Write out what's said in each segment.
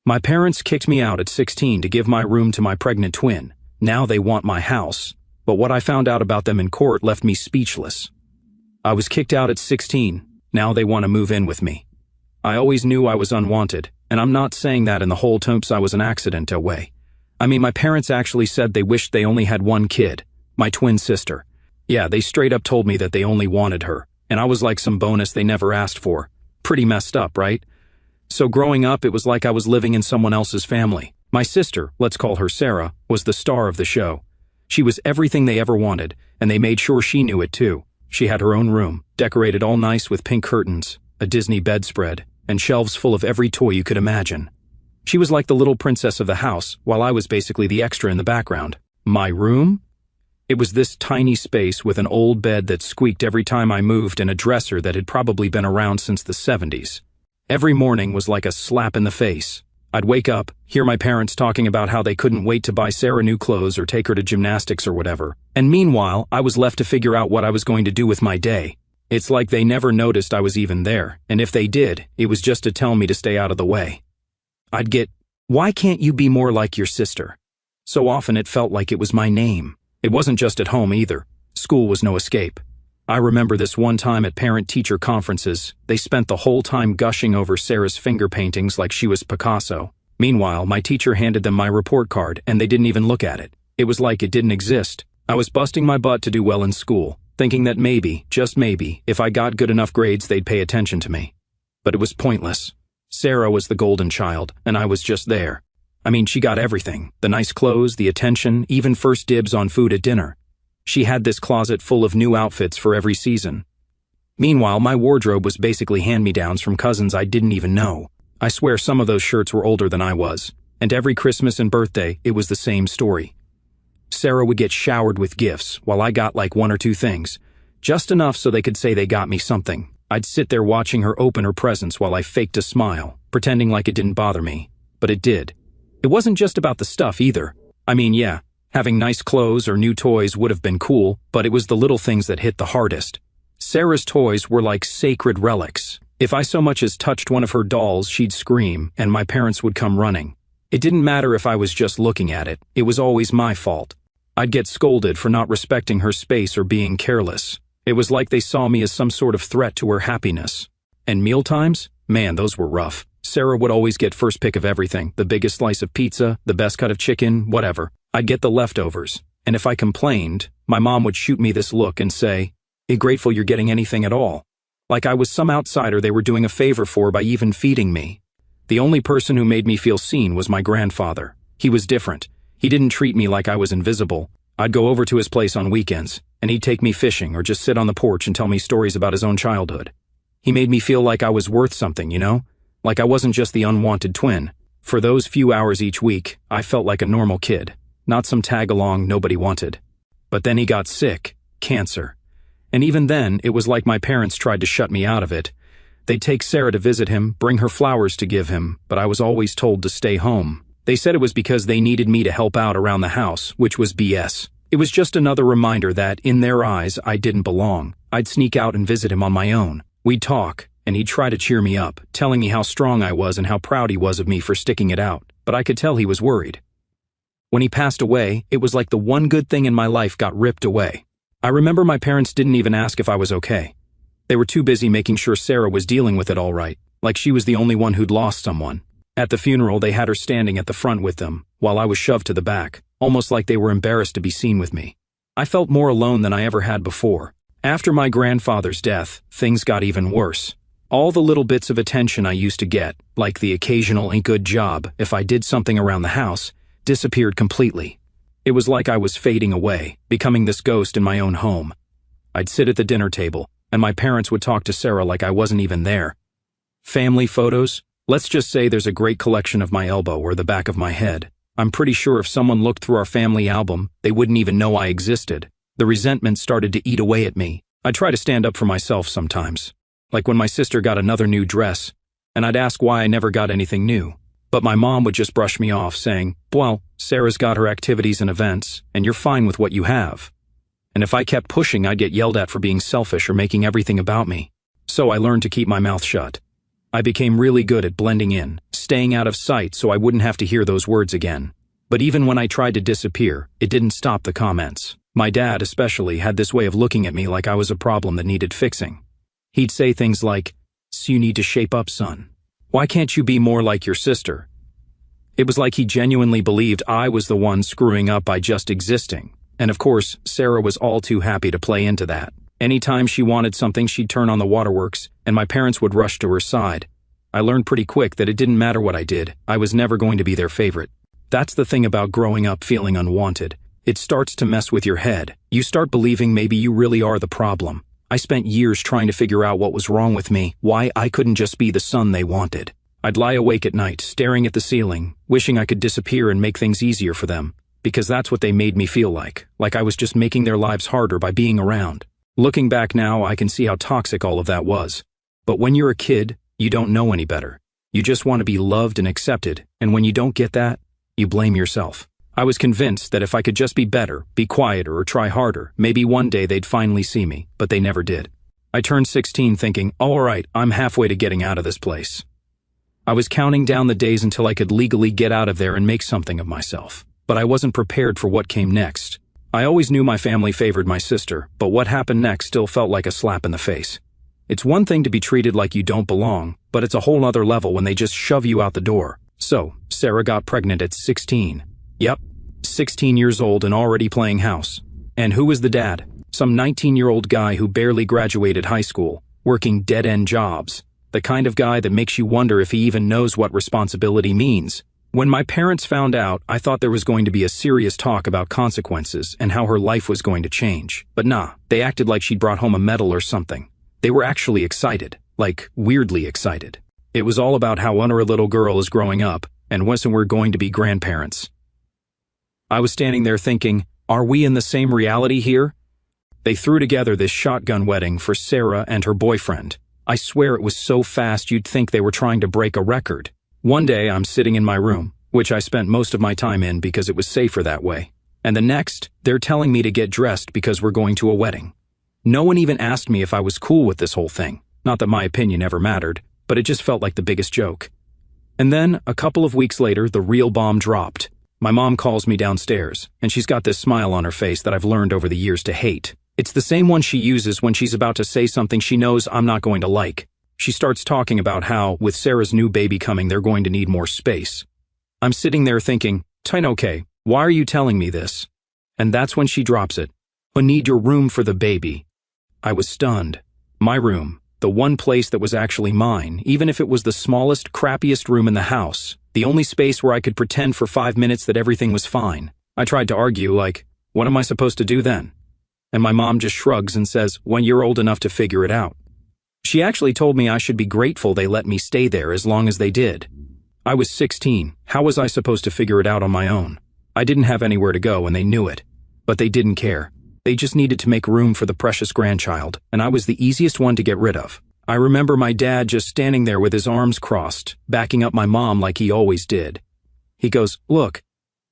My parents kicked me out at 16 to give my room to my pregnant twin. Now they want my house. But what I found out about them in court left me speechless. I was kicked out at 16. Now they want to move in with me. I always knew I was unwanted, and I'm not saying that in the whole tempes I was an accident away. I mean, my parents actually said they wished they only had one kid, my twin sister. Yeah, they straight up told me that they only wanted her, and I was like some bonus they never asked for. Pretty messed up, right? So growing up, it was like I was living in someone else's family. My sister, let's call her Sarah, was the star of the show. She was everything they ever wanted, and they made sure she knew it too. She had her own room, decorated all nice with pink curtains, a Disney bedspread, and shelves full of every toy you could imagine. She was like the little princess of the house, while I was basically the extra in the background. My room? It was this tiny space with an old bed that squeaked every time I moved and a dresser that had probably been around since the 70s. Every morning was like a slap in the face. I'd wake up, hear my parents talking about how they couldn't wait to buy Sarah new clothes or take her to gymnastics or whatever. And meanwhile, I was left to figure out what I was going to do with my day. It's like they never noticed I was even there, and if they did, it was just to tell me to stay out of the way. I'd get, "Why can't you be more like your sister?" So often it felt like it was my name. It wasn't just at home either. School was no escape. I remember this one time at parent-teacher conferences, they spent the whole time gushing over Sarah's finger paintings like she was Picasso. Meanwhile, my teacher handed them my report card and they didn't even look at it. It was like it didn't exist. I was busting my butt to do well in school, thinking that maybe, just maybe, if I got good enough grades they'd pay attention to me. But it was pointless. Sarah was the golden child, and I was just there. I mean, she got everything. The nice clothes, the attention, even first dibs on food at dinner. She had this closet full of new outfits for every season. Meanwhile, my wardrobe was basically hand-me-downs from cousins I didn't even know. I swear some of those shirts were older than I was, and every Christmas and birthday, it was the same story. Sarah would get showered with gifts, while I got like one or two things. Just enough so they could say they got me something. I'd sit there watching her open her presents while I faked a smile, pretending like it didn't bother me. But it did. It wasn't just about the stuff either. I mean, yeah, having nice clothes or new toys would have been cool, but it was the little things that hit the hardest. Sarah's toys were like sacred relics. If I so much as touched one of her dolls, she'd scream, and my parents would come running. It didn't matter if I was just looking at it. It was always my fault. I'd get scolded for not respecting her space or being careless. It was like they saw me as some sort of threat to her happiness. And mealtimes? Man, those were rough. Sarah would always get first pick of everything, the biggest slice of pizza, the best cut of chicken, whatever. I'd get the leftovers. And if I complained, my mom would shoot me this look and say, "Be grateful you're getting anything at all." Like I was some outsider they were doing a favor for by even feeding me. The only person who made me feel seen was my grandfather. He was different. He didn't treat me like I was invisible. I'd go over to his place on weekends, and he'd take me fishing or just sit on the porch and tell me stories about his own childhood. He made me feel like I was worth something, you know? Like I wasn't just the unwanted twin. For those few hours each week, I felt like a normal kid, not some tag-along nobody wanted. But then he got sick, cancer. And even then, it was like my parents tried to shut me out of it. They'd take Sarah to visit him, bring her flowers to give him, but I was always told to stay home. They said it was because they needed me to help out around the house, which was BS. It was just another reminder that, in their eyes, I didn't belong. I'd sneak out and visit him on my own. We'd talk, and he'd try to cheer me up, telling me how strong I was and how proud he was of me for sticking it out, but I could tell he was worried. When he passed away, it was like the one good thing in my life got ripped away. I remember my parents didn't even ask if I was okay. They were too busy making sure Sarah was dealing with it all right, like she was the only one who'd lost someone. At the funeral, they had her standing at the front with them, while I was shoved to the back, almost like they were embarrassed to be seen with me. I felt more alone than I ever had before. After my grandfather's death, things got even worse. All the little bits of attention I used to get, like the occasional good job if I did something around the house, disappeared completely. It was like I was fading away, becoming this ghost in my own home. I'd sit at the dinner table, and my parents would talk to Sarah like I wasn't even there. Family photos? Let's just say there's a great collection of my elbow or the back of my head. I'm pretty sure if someone looked through our family album, they wouldn't even know I existed. The resentment started to eat away at me. I'd try to stand up for myself sometimes. Like when my sister got another new dress, and I'd ask why I never got anything new. But my mom would just brush me off, saying, "Well, Sarah's got her activities and events, and you're fine with what you have." And if I kept pushing, I'd get yelled at for being selfish or making everything about me. So I learned to keep my mouth shut. I became really good at blending in, staying out of sight so I wouldn't have to hear those words again. But even when I tried to disappear, it didn't stop the comments. My dad, especially, had this way of looking at me like I was a problem that needed fixing. He'd say things like, "So you need to shape up, son. Why can't you be more like your sister?" It was like he genuinely believed I was the one screwing up by just existing. And of course, Sarah was all too happy to play into that. Anytime she wanted something, she'd turn on the waterworks, and my parents would rush to her side. I learned pretty quick that it didn't matter what I did, I was never going to be their favorite. That's the thing about growing up feeling unwanted. It starts to mess with your head. You start believing maybe you really are the problem. I spent years trying to figure out what was wrong with me, why I couldn't just be the son they wanted. I'd lie awake at night, staring at the ceiling, wishing I could disappear and make things easier for them, because that's what they made me feel like I was just making their lives harder by being around. Looking back now, I can see how toxic all of that was. But when you're a kid, you don't know any better. You just want to be loved and accepted, and when you don't get that, you blame yourself. I was convinced that if I could just be better, be quieter, or try harder, maybe one day they'd finally see me, but they never did. I turned 16 thinking, all right, I'm halfway to getting out of this place. I was counting down the days until I could legally get out of there and make something of myself. But I wasn't prepared for what came next. I always knew my family favored my sister, but what happened next still felt like a slap in the face. It's one thing to be treated like you don't belong, but it's a whole other level when they just shove you out the door. So, Sarah got pregnant at 16. Yep, 16 years old and already playing house. And who was the dad? Some 19-year-old guy who barely graduated high school, working dead-end jobs. The kind of guy that makes you wonder if he even knows what responsibility means. When my parents found out, I thought there was going to be a serious talk about consequences and how her life was going to change. But nah, they acted like she'd brought home a medal or something. They were actually excited, like weirdly excited. It was all about how our little girl is growing up, and when we're going to be grandparents. I was standing there thinking, are we in the same reality here? They threw together this shotgun wedding for Sarah and her boyfriend. I swear it was so fast you'd think they were trying to break a record. One day I'm sitting in my room, which I spent most of my time in because it was safer that way. And the next, they're telling me to get dressed because we're going to a wedding. No one even asked me if I was cool with this whole thing. Not that my opinion ever mattered, but it just felt like the biggest joke. And then, a couple of weeks later, the real bomb dropped. My mom calls me downstairs, and she's got this smile on her face that I've learned over the years to hate. It's the same one she uses when she's about to say something she knows I'm not going to like. She starts talking about how, with Sarah's new baby coming, they're going to need more space. I'm sitting there thinking, okay, why are you telling me this? And that's when she drops it. I need your room for the baby. I was stunned. My room, the one place that was actually mine, even if it was the smallest, crappiest room in the house, the only space where I could pretend for 5 minutes that everything was fine. I tried to argue, like, what am I supposed to do then? And my mom just shrugs and says, when you're old enough to figure it out. She actually told me I should be grateful they let me stay there as long as they did. I was 16. How was I supposed to figure it out on my own? I didn't have anywhere to go and they knew it. But they didn't care. They just needed to make room for the precious grandchild, and I was the easiest one to get rid of. I remember my dad just standing there with his arms crossed, backing up my mom like he always did. He goes, look,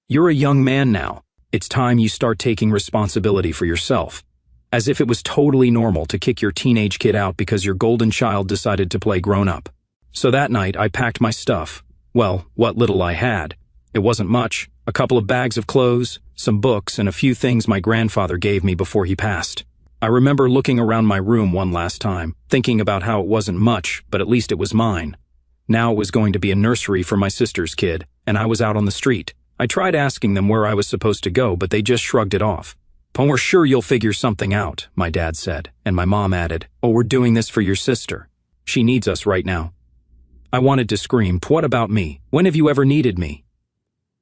you're a young man now. It's time you start taking responsibility for yourself. As if it was totally normal to kick your teenage kid out because your golden child decided to play grown-up. So that night, I packed my stuff. Well, what little I had. It wasn't much. A couple of bags of clothes, some books, and a few things my grandfather gave me before he passed. I remember looking around my room one last time, thinking about how it wasn't much, but at least it was mine. Now it was going to be a nursery for my sister's kid, and I was out on the street. I tried asking them where I was supposed to go, but they just shrugged it off. "But we're sure you'll figure something out," my dad said, and my mom added, "Oh, we're doing this for your sister. She needs us right now." I wanted to scream, "What about me? When have you ever needed me?"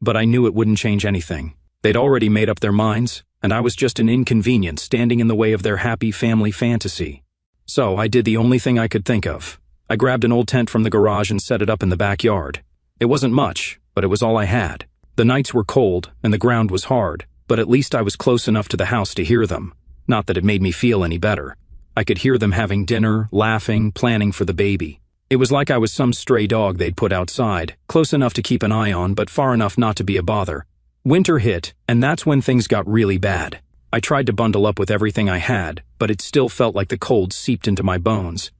But I knew it wouldn't change anything. They'd already made up their minds, and I was just an inconvenience standing in the way of their happy family fantasy. So I did the only thing I could think of. I grabbed an old tent from the garage and set it up in the backyard. It wasn't much, but it was all I had. The nights were cold, and the ground was hard, but at least I was close enough to the house to hear them. Not that it made me feel any better. I could hear them having dinner, laughing, planning for the baby. It was like I was some stray dog they'd put outside, close enough to keep an eye on, but far enough not to be a bother. Winter hit, and that's when things got really bad. I tried to bundle up with everything I had, but it still felt like the cold seeped into my bones.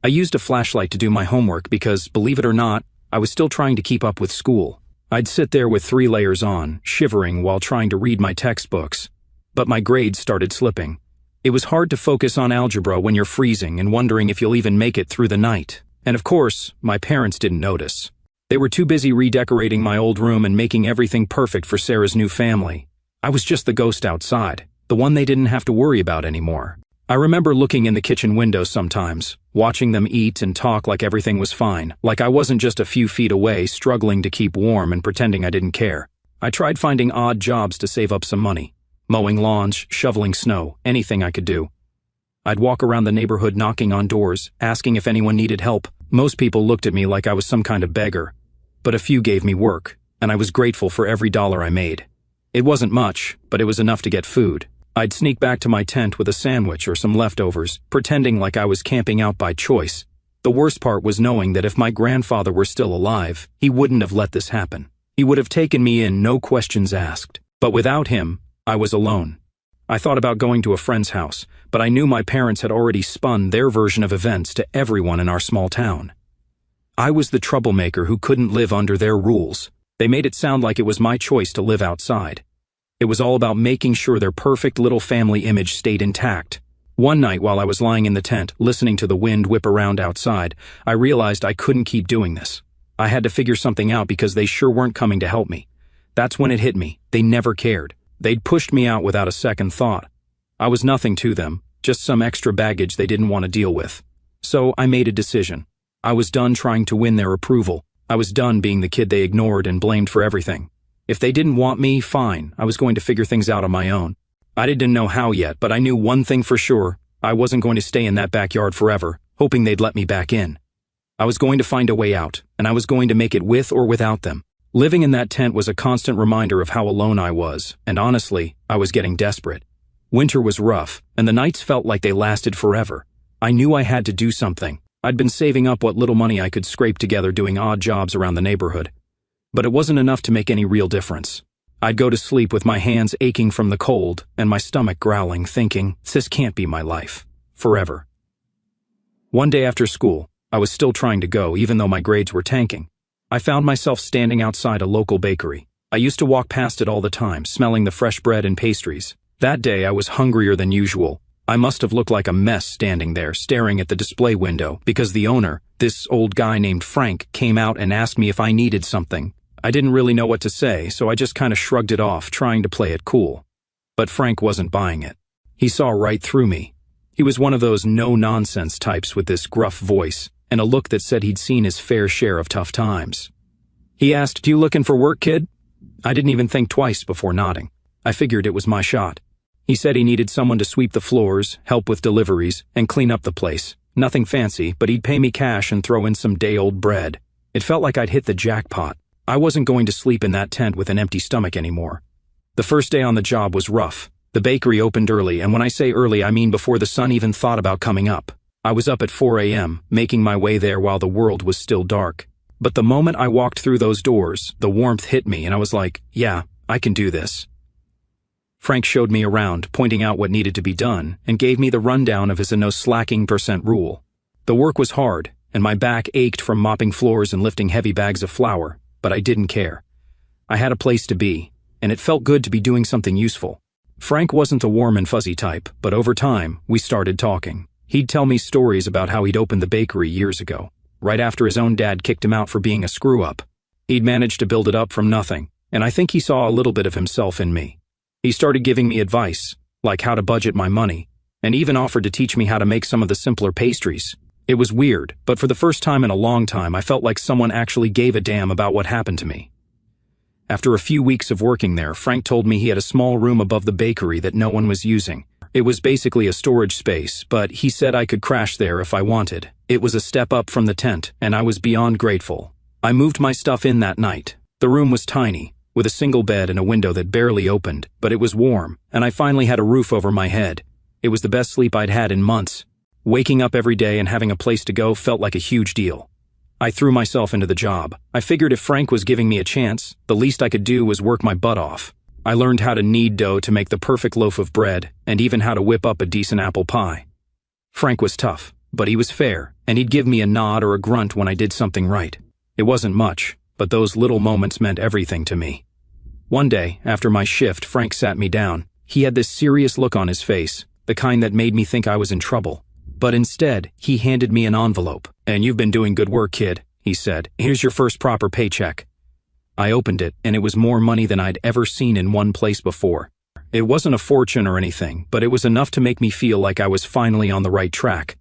I used a flashlight to do my homework because, believe it or not, I was still trying to keep up with school. I'd sit there with 3 layers on, shivering while trying to read my textbooks. But my grades started slipping. It was hard to focus on algebra when you're freezing and wondering if you'll even make it through the night. And of course, my parents didn't notice. They were too busy redecorating my old room and making everything perfect for Sarah's new family. I was just the ghost outside, the one they didn't have to worry about anymore. I remember looking in the kitchen window sometimes, watching them eat and talk like everything was fine, like I wasn't just a few feet away struggling to keep warm and pretending I didn't care. I tried finding odd jobs to save up some money. Mowing lawns, shoveling snow, anything I could do. I'd walk around the neighborhood knocking on doors, asking if anyone needed help. Most people looked at me like I was some kind of beggar. But a few gave me work, and I was grateful for every dollar I made. It wasn't much, but it was enough to get food. I'd sneak back to my tent with a sandwich or some leftovers, pretending like I was camping out by choice. The worst part was knowing that if my grandfather were still alive, he wouldn't have let this happen. He would have taken me in, no questions asked. But without him, I was alone. I thought about going to a friend's house, but I knew my parents had already spun their version of events to everyone in our small town. I was the troublemaker who couldn't live under their rules. They made it sound like it was my choice to live outside. It was all about making sure their perfect little family image stayed intact. One night while I was lying in the tent, listening to the wind whip around outside, I realized I couldn't keep doing this. I had to figure something out because they sure weren't coming to help me. That's when it hit me. They never cared. They'd pushed me out without a second thought. I was nothing to them, just some extra baggage they didn't want to deal with. So I made a decision. I was done trying to win their approval. I was done being the kid they ignored and blamed for everything. If they didn't want me, fine. I was going to figure things out on my own. I didn't know how yet, but I knew one thing for sure. I wasn't going to stay in that backyard forever, hoping they'd let me back in. I was going to find a way out, and I was going to make it with or without them. Living in that tent was a constant reminder of how alone I was, and honestly, I was getting desperate. Winter was rough, and the nights felt like they lasted forever. I knew I had to do something. I'd been saving up what little money I could scrape together doing odd jobs around the neighborhood. But it wasn't enough to make any real difference. I'd go to sleep with my hands aching from the cold and my stomach growling, thinking, this can't be my life. Forever. One day after school, I was still trying to go even though my grades were tanking. I found myself standing outside a local bakery. I used to walk past it all the time, smelling the fresh bread and pastries. That day I was hungrier than usual. I must have looked like a mess standing there, staring at the display window, because the owner, this old guy named Frank, came out and asked me if I needed something. I didn't really know what to say, so I just kind of shrugged it off, trying to play it cool. But Frank wasn't buying it. He saw right through me. He was one of those no-nonsense types with this gruff voice and a look that said he'd seen his fair share of tough times. He asked, "You looking for work, kid?" I didn't even think twice before nodding. I figured it was my shot. He said he needed someone to sweep the floors, help with deliveries, and clean up the place. Nothing fancy, but he'd pay me cash and throw in some day-old bread. It felt like I'd hit the jackpot. I wasn't going to sleep in that tent with an empty stomach anymore. The first day on the job was rough. The bakery opened early, and when I say early, I mean before the sun even thought about coming up. I was up at 4 a.m., making my way there while the world was still dark. But the moment I walked through those doors, the warmth hit me, and I was like, yeah, I can do this. Frank showed me around, pointing out what needed to be done, and gave me the rundown of his no-slacking % rule. The work was hard, and my back ached from mopping floors and lifting heavy bags of flour. But I didn't care. I had a place to be, and it felt good to be doing something useful. Frank wasn't the warm and fuzzy type, but over time, we started talking. He'd tell me stories about how he'd opened the bakery years ago, right after his own dad kicked him out for being a screw-up. He'd managed to build it up from nothing, and I think he saw a little bit of himself in me. He started giving me advice, like how to budget my money, and even offered to teach me how to make some of the simpler pastries. It was weird, but for the first time in a long time, I felt like someone actually gave a damn about what happened to me. After a few weeks of working there, Frank told me he had a small room above the bakery that no one was using. It was basically a storage space, but he said I could crash there if I wanted. It was a step up from the tent, and I was beyond grateful. I moved my stuff in that night. The room was tiny, with a single bed and a window that barely opened, but it was warm, and I finally had a roof over my head. It was the best sleep I'd had in months. Waking up every day and having a place to go felt like a huge deal. I threw myself into the job. I figured if Frank was giving me a chance, the least I could do was work my butt off. I learned how to knead dough to make the perfect loaf of bread, and even how to whip up a decent apple pie. Frank was tough, but he was fair, and he'd give me a nod or a grunt when I did something right. It wasn't much, but those little moments meant everything to me. One day, after my shift, Frank sat me down. He had this serious look on his face, the kind that made me think I was in trouble. But instead, he handed me an envelope. "And you've been doing good work, kid," he said. "Here's your first proper paycheck." I opened it, and it was more money than I'd ever seen in one place before. It wasn't a fortune or anything, but it was enough to make me feel like I was finally on the right track.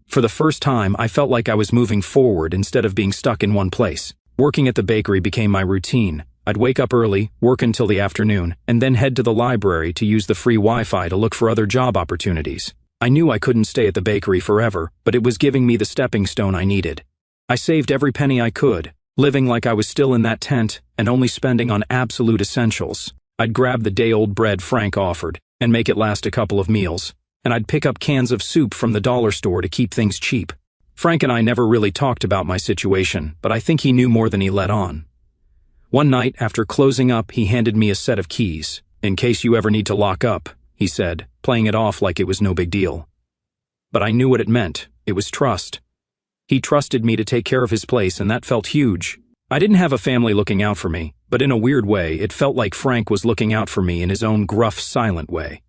For the first time, I felt like I was moving forward instead of being stuck in one place. Working at the bakery became my routine. I'd wake up early, work until the afternoon, and then head to the library to use the free Wi-Fi to look for other job opportunities. I knew I couldn't stay at the bakery forever, but it was giving me the stepping stone I needed. I saved every penny I could, living like I was still in that tent and only spending on absolute essentials. I'd grab the day-old bread Frank offered and make it last a couple of meals, and I'd pick up cans of soup from the dollar store to keep things cheap. Frank and I never really talked about my situation, but I think he knew more than he let on. One night, after closing up, he handed me a set of keys. "In case you ever need to lock up," he said, playing it off like it was no big deal. But I knew what it meant. It was trust. He trusted me to take care of his place, and that felt huge. I didn't have a family looking out for me, but in a weird way, it felt like Frank was looking out for me in his own gruff, silent way.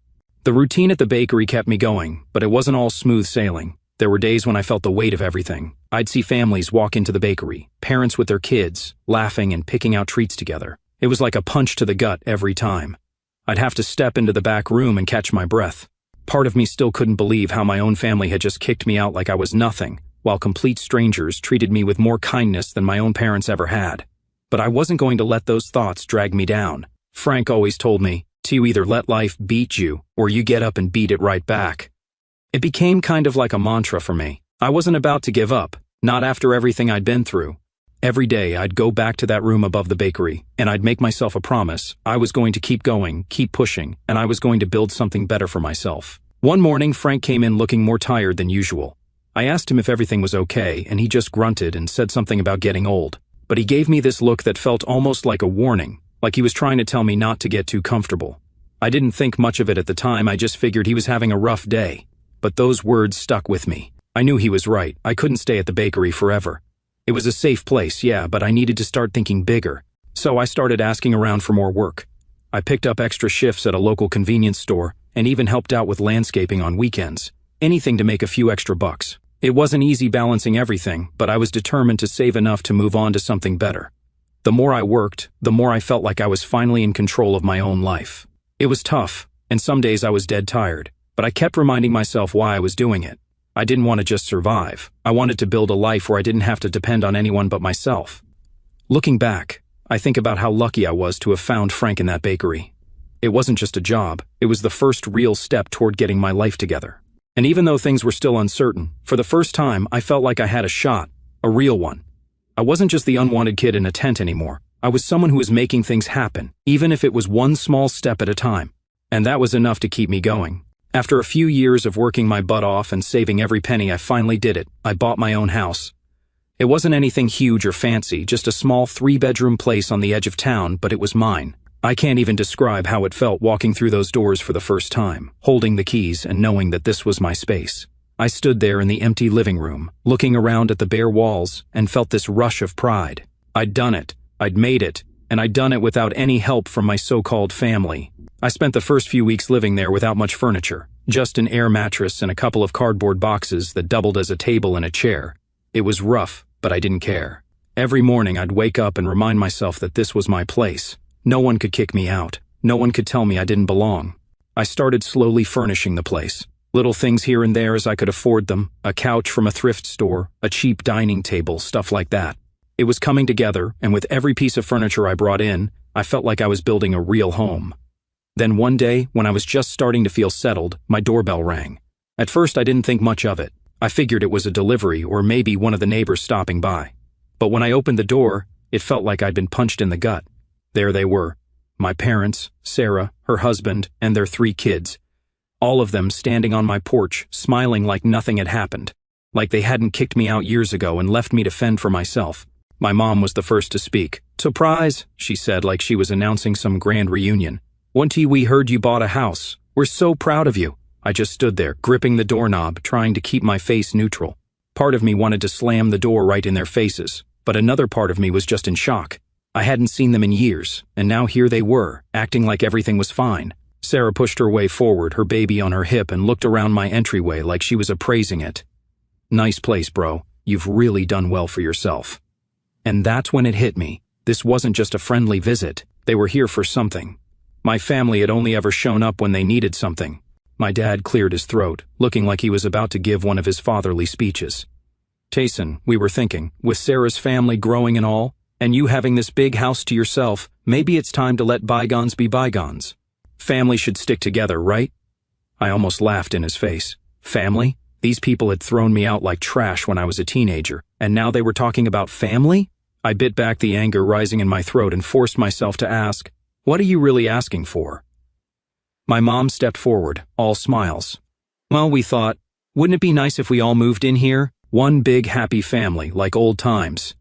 The routine at the bakery kept me going, but it wasn't all smooth sailing. There were days when I felt the weight of everything. I'd see families walk into the bakery, parents with their kids, laughing and picking out treats together. It was like a punch to the gut every time. I'd have to step into the back room and catch my breath. Part of me still couldn't believe how my own family had just kicked me out like I was nothing, while complete strangers treated me with more kindness than my own parents ever had. But I wasn't going to let those thoughts drag me down. Frank always told me, "You either let life beat you, or you get up and beat it right back." It became kind of like a mantra for me. I wasn't about to give up, not after everything I'd been through. Every day I'd go back to that room above the bakery, and I'd make myself a promise. I was going to keep going, keep pushing, and I was going to build something better for myself. One morning, Frank came in looking more tired than usual. I asked him if everything was okay, and he just grunted and said something about getting old. But he gave me this look that felt almost like a warning, like he was trying to tell me not to get too comfortable. I didn't think much of it at the time, I just figured he was having a rough day. But those words stuck with me. I knew he was right. I couldn't stay at the bakery forever. It was a safe place, yeah, but I needed to start thinking bigger. So I started asking around for more work. I picked up extra shifts at a local convenience store and even helped out with landscaping on weekends. Anything to make a few extra bucks. It wasn't easy balancing everything, but I was determined to save enough to move on to something better. The more I worked, the more I felt like I was finally in control of my own life. It was tough, and some days I was dead tired, but I kept reminding myself why I was doing it. I didn't want to just survive. I wanted to build a life where I didn't have to depend on anyone but myself. Looking back, I think about how lucky I was to have found Frank in that bakery. It wasn't just a job, it was the first real step toward getting my life together. And even though things were still uncertain, for the first time I felt like I had a shot, a real one. I wasn't just the unwanted kid in a tent anymore. I was someone who was making things happen, even if it was one small step at a time. And that was enough to keep me going. After a few years of working my butt off and saving every penny, I finally did it. I bought my own house. It wasn't anything huge or fancy, just a small 3-bedroom place on the edge of town, but it was mine. I can't even describe how it felt walking through those doors for the first time, holding the keys and knowing that this was my space. I stood there in the empty living room, looking around at the bare walls, and felt this rush of pride. I'd done it, I'd made it, and I'd done it without any help from my so-called family. I spent the first few weeks living there without much furniture, just an air mattress and a couple of cardboard boxes that doubled as a table and a chair. It was rough, but I didn't care. Every morning I'd wake up and remind myself that this was my place. No one could kick me out. No one could tell me I didn't belong. I started slowly furnishing the place. Little things here and there as I could afford them, a couch from a thrift store, a cheap dining table, stuff like that. It was coming together, and with every piece of furniture I brought in, I felt like I was building a real home. Then one day, when I was just starting to feel settled, my doorbell rang. At first I didn't think much of it. I figured it was a delivery or maybe one of the neighbors stopping by. But when I opened the door, it felt like I'd been punched in the gut. There they were, my parents, Sarah, her husband, and their 3 kids. All of them standing on my porch, smiling like nothing had happened. Like they hadn't kicked me out years ago and left me to fend for myself. My mom was the first to speak. "Surprise," she said like she was announcing some grand reunion. "Once we heard you bought a house. We're so proud of you." I just stood there, gripping the doorknob, trying to keep my face neutral. Part of me wanted to slam the door right in their faces, But another part of me was just in shock. I hadn't seen them in years, and now here they were, acting like everything was fine. Sarah pushed her way forward, her baby on her hip, and looked around my entryway like she was appraising it. "Nice place, bro. You've really done well for yourself." And that's when it hit me. This wasn't just a friendly visit. They were here for something. My family had only ever shown up when they needed something. My dad cleared his throat, looking like he was about to give one of his fatherly speeches. "Tayson," we were thinking, with Sarah's family growing and all, and you having this big house to yourself, maybe it's time to let bygones be bygones. Family should stick together, right? I almost laughed in his face. Family? These people had thrown me out like trash when I was a teenager, and now they were talking about family? I bit back the anger rising in my throat and forced myself to ask, "What are you really asking for?" My mom stepped forward, all smiles. "Well, we thought, wouldn't it be nice if we all moved in here? One big happy family, like old times."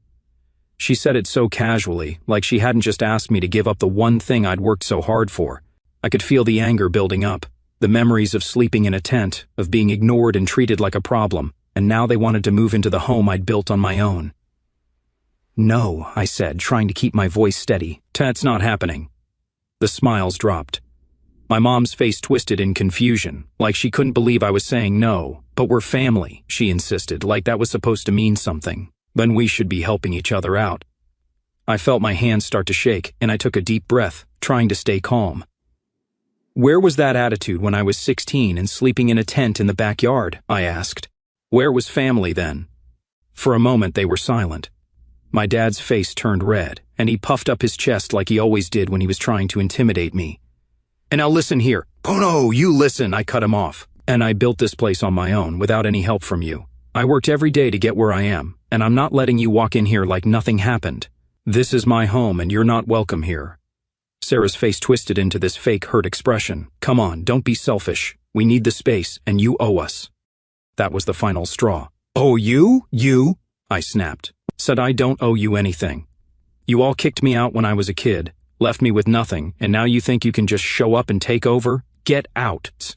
She said it so casually, like she hadn't just asked me to give up the one thing I'd worked so hard for. I could feel the anger building up, the memories of sleeping in a tent, of being ignored and treated like a problem, and now they wanted to move into the home I'd built on my own. "No," I said, trying to keep my voice steady. "That's not happening." The smiles dropped. My mom's face twisted in confusion, like she couldn't believe I was saying no. "But we're family," she insisted, like that was supposed to mean something. Then we should be helping each other out. I felt my hands start to shake, and I took a deep breath, trying to stay calm. "Where was that attitude when I was 16 and sleeping in a tent in the backyard?" I asked. "Where was family then?" For a moment they were silent. My dad's face turned red, and he puffed up his chest like he always did when he was trying to intimidate me. "And now listen here." "Oh no, you listen," I cut him off. "And I built this place on my own, without any help from you. I worked every day to get where I am, and I'm not letting you walk in here like nothing happened. This is my home and you're not welcome here." Sarah's face twisted into this fake hurt expression. "Come on, don't be selfish. We need the space, and you owe us." That was the final straw. "Oh, you? You?" I snapped. "Said I don't owe you anything. You all kicked me out when I was a kid, left me with nothing, and now you think you can just show up and take over? Get out."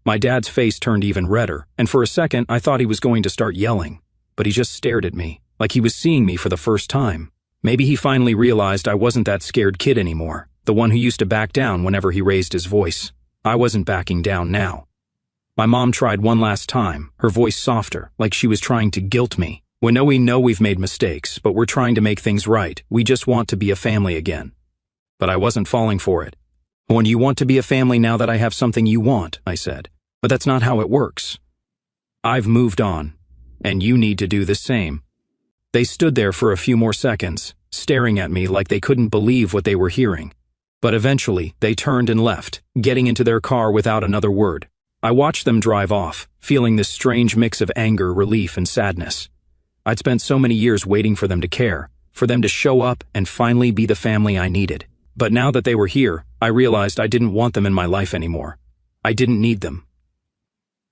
My dad's face turned even redder, and for a second I thought he was going to start yelling. But he just stared at me, like he was seeing me for the first time. Maybe he finally realized I wasn't that scared kid anymore, the one who used to back down whenever he raised his voice. I wasn't backing down now. My mom tried one last time, her voice softer, like she was trying to guilt me. "We know we've made mistakes, but we're trying to make things right. We just want to be a family again." But I wasn't falling for it. "When you want to be a family now that I have something you want," I said. "But that's not how it works. I've moved on, and you need to do the same." They stood there for a few more seconds, staring at me like they couldn't believe what they were hearing. But eventually, they turned and left, getting into their car without another word. I watched them drive off, feeling this strange mix of anger, relief, and sadness. I'd spent so many years waiting for them to care, for them to show up and finally be the family I needed. But now that they were here, I realized I didn't want them in my life anymore. I didn't need them.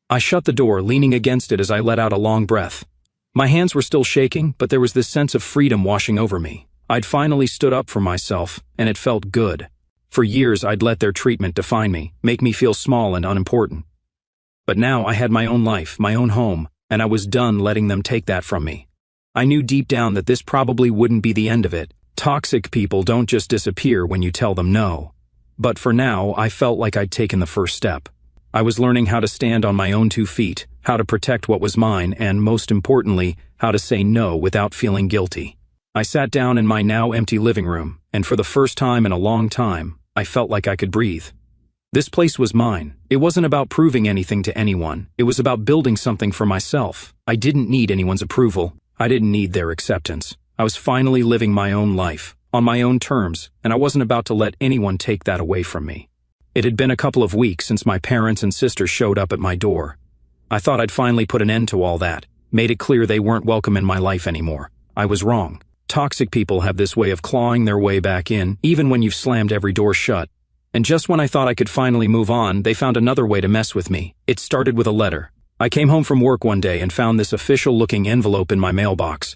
I shut the door, leaning against it as I let out a long breath. My hands were still shaking, but there was this sense of freedom washing over me. I'd finally stood up for myself, and it felt good. For years I'd let their treatment define me, make me feel small and unimportant. But now I had my own life, my own home, and I was done letting them take that from me. I knew deep down that this probably wouldn't be the end of it. Toxic people don't just disappear when you tell them no. But for now, I felt like I'd taken the first step. I was learning how to stand on my own 2 feet, how to protect what was mine, and most importantly, how to say no without feeling guilty. I sat down in my now empty living room, and for the first time in a long time, I felt like I could breathe. This place was mine. It wasn't about proving anything to anyone. It was about building something for myself. I didn't need anyone's approval. I didn't need their acceptance. I was finally living my own life, on my own terms, and I wasn't about to let anyone take that away from me. It had been a couple of weeks since my parents and sister showed up at my door. I thought I'd finally put an end to all that, made it clear they weren't welcome in my life anymore. I was wrong. Toxic people have this way of clawing their way back in, even when you've slammed every door shut. And just when I thought I could finally move on, they found another way to mess with me. It started with a letter. I came home from work one day and found this official-looking envelope in my mailbox.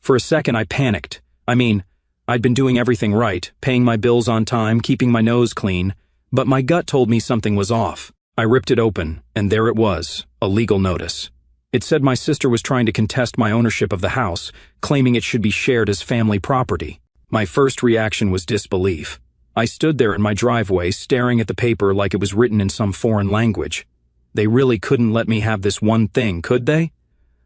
For a second, I panicked. I'd been doing everything right, paying my bills on time, keeping my nose clean, but my gut told me something was off. I ripped it open, and there it was, a legal notice. It said my sister was trying to contest my ownership of the house, claiming it should be shared as family property. My first reaction was disbelief. I stood there in my driveway staring at the paper like it was written in some foreign language. They really couldn't let me have this one thing, could they?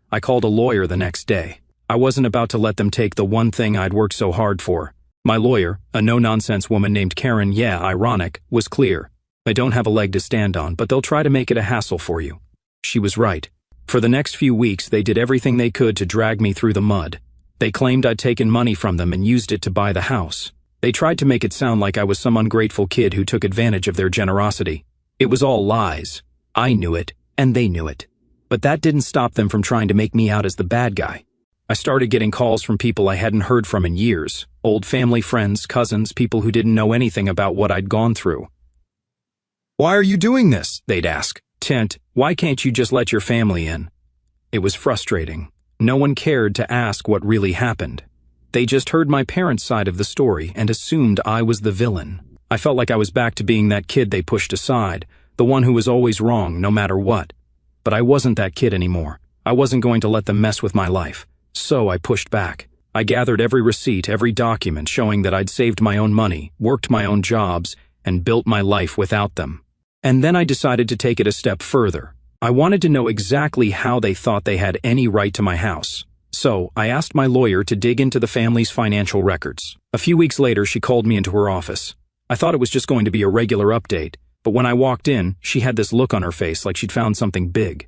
I called a lawyer the next day. I wasn't about to let them take the one thing I'd worked so hard for. My lawyer, a no-nonsense woman named Karen, yeah, ironic, was clear. I don't have a leg to stand on, but they'll try to make it a hassle for you. She was right. For the next few weeks, they did everything they could to drag me through the mud. They claimed I'd taken money from them and used it to buy the house. They tried to make it sound like I was some ungrateful kid who took advantage of their generosity. It was all lies. I knew it, and they knew it. But that didn't stop them from trying to make me out as the bad guy. I started getting calls from people I hadn't heard from in years, old family friends, cousins, people who didn't know anything about what I'd gone through. "Why are you doing this?" they'd ask. "Tent, why can't you just let your family in?" It was frustrating. No one cared to ask what really happened. They just heard my parents' side of the story and assumed I was the villain. I felt like I was back to being that kid they pushed aside, the one who was always wrong no matter what. But I wasn't that kid anymore. I wasn't going to let them mess with my life. So I pushed back. I gathered every receipt, every document showing that I'd saved my own money, worked my own jobs, and built my life without them. And then I decided to take it a step further. I wanted to know exactly how they thought they had any right to my house. So I asked my lawyer to dig into the family's financial records. A few weeks later, she called me into her office. I thought it was just going to be a regular update, but when I walked in, she had this look on her face like she'd found something big.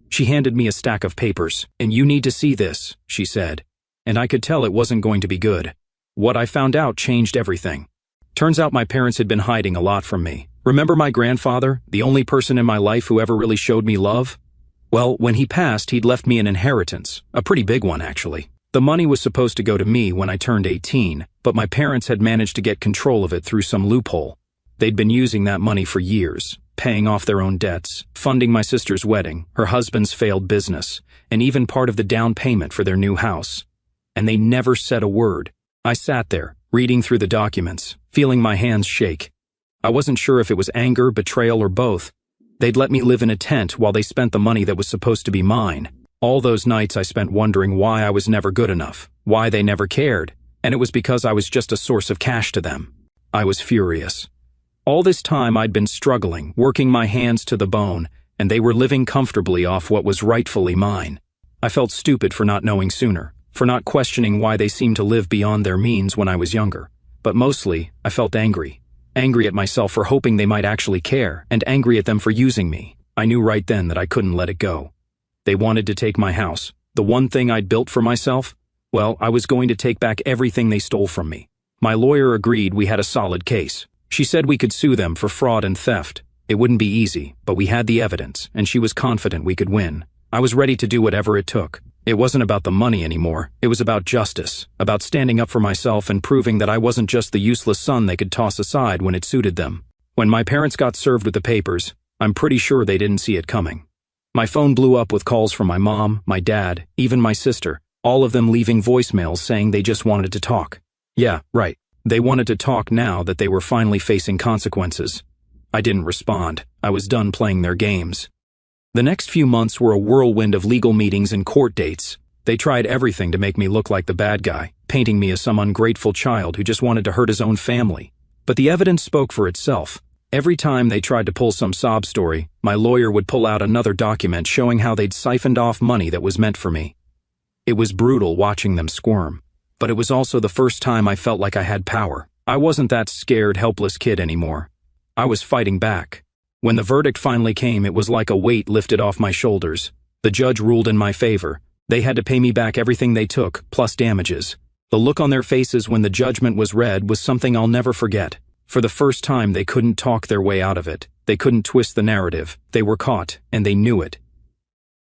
She handed me a stack of papers. "And you need to see this," she said. And I could tell it wasn't going to be good. What I found out changed everything. Turns out my parents had been hiding a lot from me. Remember my grandfather, the only person in my life who ever really showed me love? Well, when he passed, he'd left me an inheritance, a pretty big one actually. The money was supposed to go to me when I turned 18, but my parents had managed to get control of it through some loophole. They'd been using that money for years, paying off their own debts, funding my sister's wedding, her husband's failed business, and even part of the down payment for their new house. And they never said a word. I sat there, reading through the documents, feeling my hands shake. I wasn't sure if it was anger, betrayal, or both. They'd let me live in a tent while they spent the money that was supposed to be mine. All those nights I spent wondering why I was never good enough, why they never cared, and it was because I was just a source of cash to them. I was furious. All this time I'd been struggling, working my hands to the bone, and they were living comfortably off what was rightfully mine. I felt stupid for not knowing sooner, for not questioning why they seemed to live beyond their means when I was younger. But mostly, I felt angry. Angry at myself for hoping they might actually care, and angry at them for using me. I knew right then that I couldn't let it go. They wanted to take my house, the one thing I'd built for myself. Well, I was going to take back everything they stole from me. My lawyer agreed we had a solid case. She said we could sue them for fraud and theft. It wouldn't be easy, but we had the evidence, and she was confident we could win. I was ready to do whatever it took. It wasn't about the money anymore. It was about justice, about standing up for myself and proving that I wasn't just the useless son they could toss aside when it suited them. When my parents got served with the papers, I'm pretty sure they didn't see it coming. My phone blew up with calls from my mom, my dad, even my sister, all of them leaving voicemails saying they just wanted to talk. Yeah, right. They wanted to talk now that they were finally facing consequences. I didn't respond. I was done playing their games. The next few months were a whirlwind of legal meetings and court dates. They tried everything to make me look like the bad guy, painting me as some ungrateful child who just wanted to hurt his own family. But the evidence spoke for itself. Every time they tried to pull some sob story, my lawyer would pull out another document showing how they'd siphoned off money that was meant for me. It was brutal watching them squirm, but it was also the first time I felt like I had power. I wasn't that scared, helpless kid anymore. I was fighting back. When the verdict finally came, it was like a weight lifted off my shoulders. The judge ruled in my favor. They had to pay me back everything they took, plus damages. The look on their faces when the judgment was read was something I'll never forget. For the first time, they couldn't talk their way out of it. They couldn't twist the narrative. They were caught, and they knew it.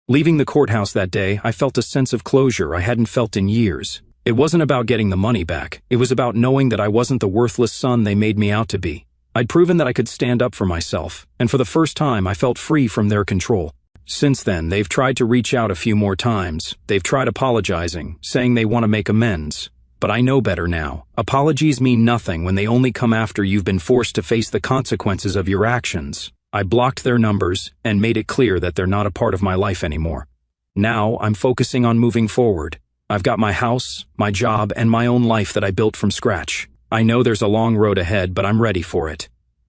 Leaving the courthouse that day, I felt a sense of closure I hadn't felt in years. It wasn't about getting the money back. It was about knowing that I wasn't the worthless son they made me out to be. I'd proven that I could stand up for myself, and for the first time I felt free from their control. Since then, they've tried to reach out a few more times. They've tried apologizing, saying they want to make amends. But I know better now. Apologies mean nothing when they only come after you've been forced to face the consequences of your actions. I blocked their numbers and made it clear that they're not a part of my life anymore. Now, I'm focusing on moving forward. I've got my house, my job, and my own life that I built from scratch. I know there's a long road ahead, but I'm ready for it.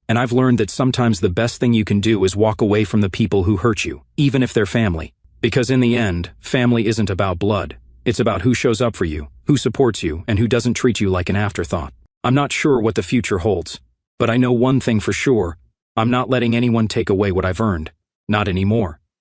And I've learned that sometimes the best thing you can do is walk away from the people who hurt you, even if they're family. Because in the end, family isn't about blood. It's about who shows up for you, who supports you, and who doesn't treat you like an afterthought. I'm not sure what the future holds, but I know one thing for sure. I'm not letting anyone take away what I've earned. Not anymore.